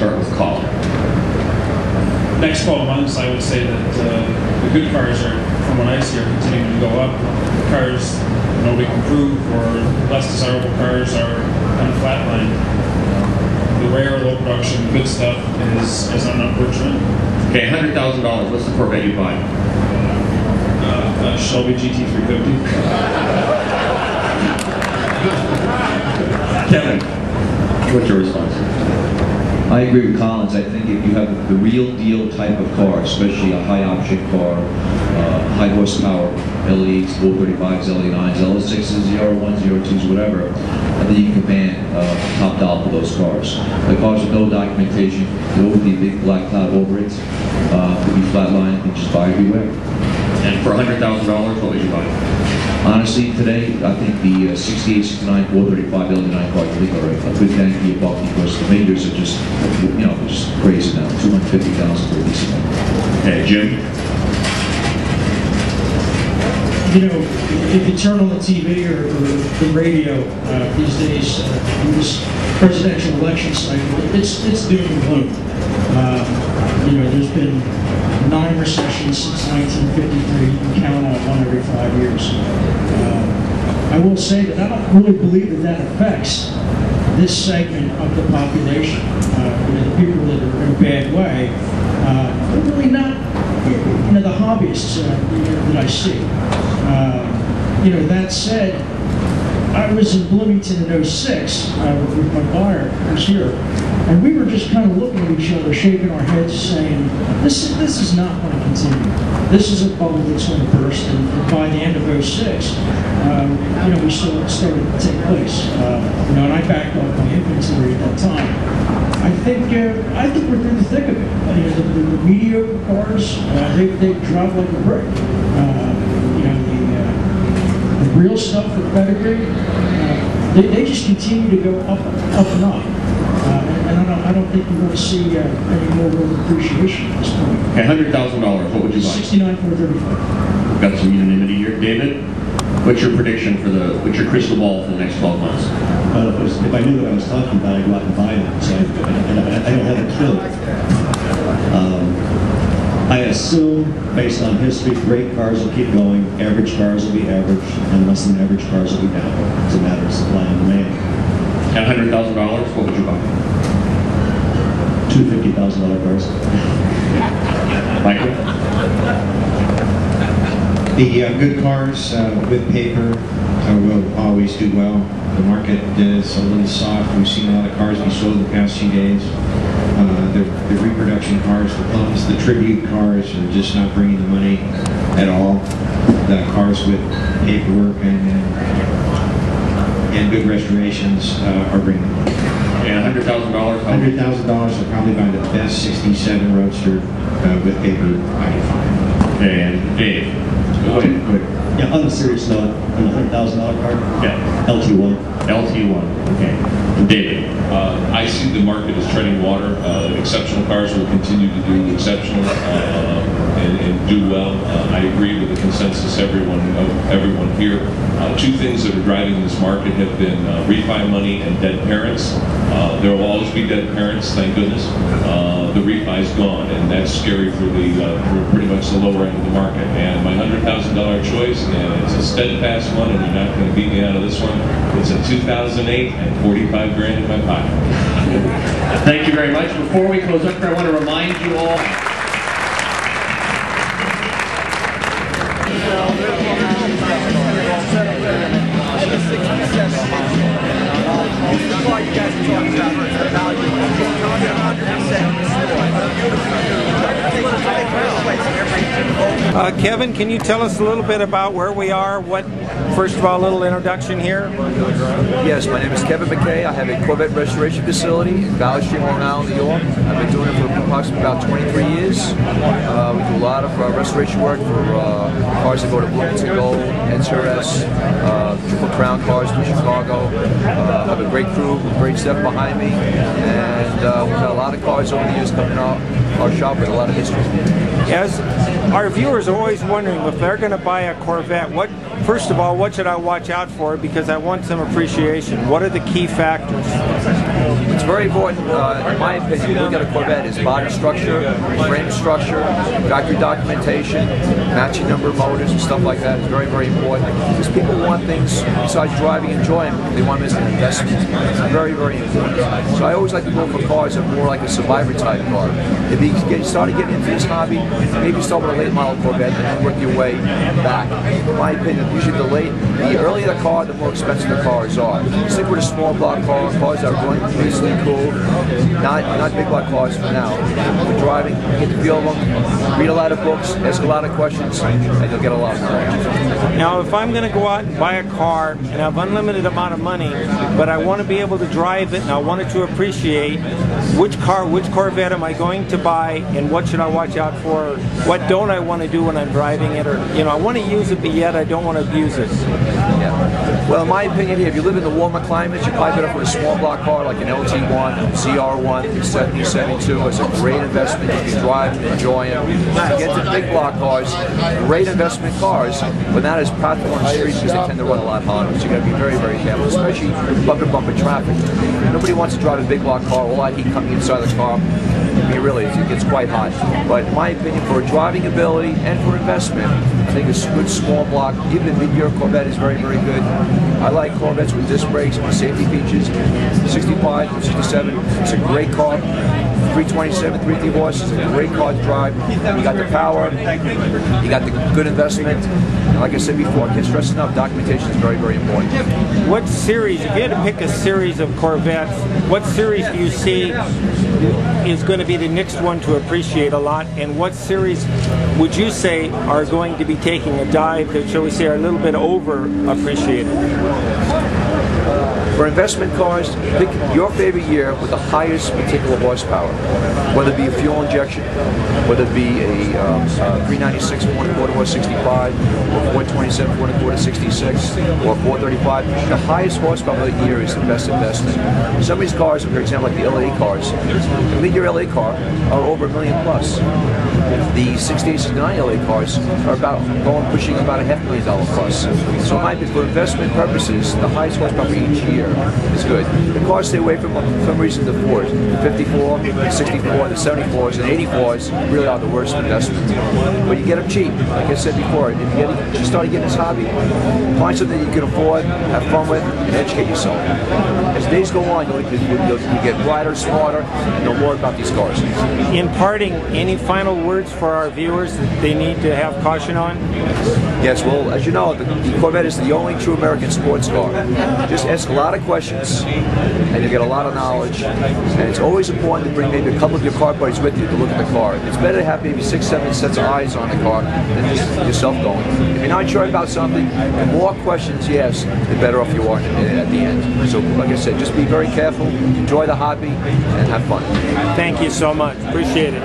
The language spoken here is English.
start with Colin. Next 12 months, I would say that the good cars are, from what I see, are continuing to go up. The cars nobody can prove or less desirable cars are on a flat line. The rare, low production, good stuff is on an upward trend. Okay, $100,000. What's the Corvette you buy? Shelby GT350. Kevin, what's your response? I agree with Collins. I think if you have the real deal type of car, especially a high option car, high horsepower, LE8s, 435s, LE9s, LS6s, ZR1s, ZR2s, whatever, I think you can command top dollar for those cars. The cars with no documentation, there will be a big black cloud over it, could be flatline, and just buy everywhere. And for $100,000, what would you buy? Honestly, today, I think the 68, 69, 435, LE9 cars, I think are a good bang for your buck because the majors are just, you know, just crazy now. 250,000 for a decent one. Okay, Jim? You know, if you turn on the TV or the radio these days, in this presidential election cycle, it's doom and gloom. You know, there's been 9 recessions since 1953. You can count on one every 5 years. I will say that I don't really believe that affects this segment of the population. You know, the people that are in a bad way, they're really not, you know, the hobbyists that I see. You know, that said, I was in Bloomington in '06 with my buyer who's here, and we were just kind of looking at each other, shaking our heads, saying, this is not going to continue. This is a bubble that's going to burst, and by the end of '06, you know, we saw it started to take place. You know, and I backed off my inventory at that time. I think we're through the thick of it. You know, the mediocre cars, they drop like a brick. You know, the real stuff for pedigree, they just continue to go up and up. And I don't think we're going to see any more real appreciation at this point. $100,000, what would you buy? 69 435. Got some unanimity here. David, what's your prediction for what's your crystal ball for the next 12 months? Well, if I knew what I was talking about, I'd go out and buy them. So I don't have a clue. I assume, based on history, great cars will keep going, average cars will be average, and less than average cars will be down. It's a matter of supply and demand. At $100,000, what would you buy? Two $50,000 cars. Michael? The good cars with paper will always do well. The market is a little soft. We've seen a lot of cars be sold the past few days. The reproduction cars, the plums, the tribute cars are just not bringing the money at all. The cars with paperwork and good restorations are bringing the money. And $100,000? $100,000 will probably buy the best 67 Roadster with paper I can find. And Dave? Go ahead. Yeah, on a serious note, on a $100,000 car, yeah. LT1. LT1, okay. And David? I see the market as treading water. Exceptional cars will continue to do exceptional and do well. I agree with the consensus everyone here. Two things that are driving this market have been refi money and dead parents. There will always be dead parents, thank goodness. The refi's gone, and that's scary for for pretty much the lower end of the market. And my $100,000 choice, and it's a steadfast one, and you're not going to beat me out of this one. It's a 2008 and 45 grand in my pocket. Thank you very much. Before we close up, I want to remind you all. Kevin, can you tell us a little bit about where we are? First of all, a little introduction here. Yes, my name is Kevin McKay. I have a Corvette restoration facility in Valley Stream, Long Island, New York. I've been doing it for approximately about 23 years. We do a lot of restoration work for cars that go to Bloomington Gold, NCRS, Triple Crown cars to Chicago. I have a great crew, great staff behind me, and we've got a lot of cars over the years coming out our shop with a lot of history. Yes, our viewers are always wondering if they're going to buy a Corvette, what first of all, what should I watch out for? Because I want some appreciation. What are the key factors? It's very important, in my opinion, you look at a Corvette, is body structure, frame structure, factory documentation, matching number of motors and stuff like that is very, very important. Because people want things besides driving and enjoying, they want them as an investment. It's very, very important. So I always like to go for cars that are more like a survivor type car. If you started getting into this hobby, maybe start with a late model Corvette and then work your way back. In my opinion, usually the earlier the car, the more expensive the cars are. Stick with a small block car, cars that are going reasonably cool, not big block cars for now. For driving, get the feel of them, read a lot of books, ask a lot of questions, and you'll get a lot of knowledge. Now, if I'm going to go out and buy a car and have unlimited amount of money, but I want to be able to drive it and I want it to appreciate, which Corvette am I going to buy, and what should I watch out for? What don't I want to do when I'm driving it? Or, you know, I want to use it, but yet I don't want to abuse it. Yeah. Well, in my opinion, if you live in the warmer climates, you're probably better for a small block car like an LT1, CR1, 70, 72. It's a great investment. You can drive and enjoy them. Get the big block cars, great investment cars, but not as practical on the streets because they tend to run a lot harder. So you got to be very, very careful, especially bumper traffic. Nobody wants to drive a big block car, all that heat coming inside the car. I mean, really, it gets quite hot. But in my opinion, for driving ability and for investment, I think a good small block, even a mid-year Corvette is very, very good. I like Corvettes with disc brakes, with safety features. 65, 67, it's a great car. 327, 3 horses, it's a great car to drive. You got the power, you got the good investment. And like I said before, I can't stress enough, documentation is very, very important. What series, if you had to pick a series of Corvettes, what series do you see is going to be the next one to appreciate a lot, and what series would you say are going to be taking a dive that, shall we say, are a little bit over appreciated? For investment cars, pick your favorite year with the highest particular horsepower, whether it be a fuel injection, whether it be a 396 4.25 horse 65, or 427 4.25 66, or 435. The highest horsepower of the year is the best investment. Some of these cars, for example, like the LA cars, the mid-year LA car are over $1 million plus. The 68, 69 LA cars are pushing about $500,000 plus. So my opinion, for investment purposes, the highest horsepower each year is good. The cars stay away from some reason the Ford. The 54, the 64, the 74s, and 84s really are the worst investment. But you get them cheap. Like I said before, if you start getting this hobby, find something that you can afford, have fun with, and educate yourself. As days go on, you'll get brighter, smarter, and know more about these cars. In parting, any final words for our viewers that they need to have caution on? Yes, well, as you know, the Corvette is the only true American sports car. Just ask a lot of questions, and you get a lot of knowledge. And it's always important to bring maybe a couple of your car buddies with you to look at the car. It's better to have maybe 6, 7 sets of eyes on the car than just yourself going. If you're not sure about something, the more questions you ask, the better off you are at the end. So, like I said, just be very careful, enjoy the hobby, and have fun. Thank you so much. Appreciate it.